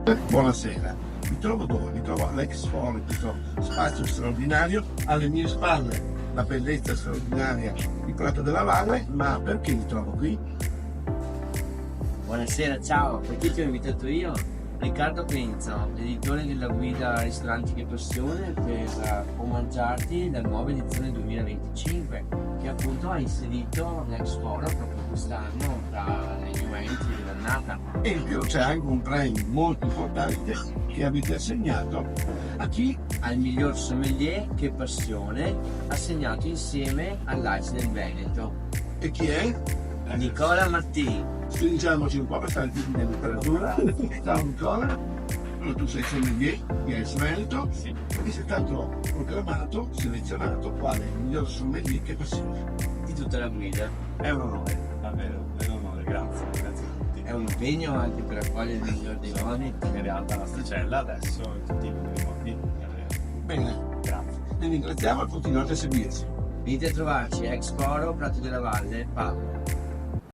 Buonasera, mi trovo dove? Mi trovo all'Expo, in questo spazio straordinario, alle mie spalle la bellezza straordinaria di Prato della Valle, ma perché mi trovo qui? Buonasera, ciao, perché ti ho invitato io? Riccardo Penzo, editore della guida Ristoranti che Passione per omaggiarti la nuova edizione 2025 che appunto ha inserito l'Exporo proprio quest'anno tra gli eventi dell'annata. E in più c'è anche un premio molto importante che avete assegnato a chi? Al miglior sommelier che Passione, assegnato insieme all'AIS del Veneto. E chi è? Nicola Martini. Stringiamoci un po' per stare più in temperatura. Ciao Nicola, allora, tu sei sommelier di Ice Veneto e sei stato proclamato, selezionato quale il miglior sommelier che Passione. Di tutta la guida. È un onore, davvero, è un onore, grazie a tutti. È un impegno anche per accogliere il miglior dei modi. In realtà la sticella adesso tutti i migliori modi. Bene, Grazie. vi ringraziamo e continuate a seguirci. Venite a trovarci, Exporo, Prato della Valle, Padova.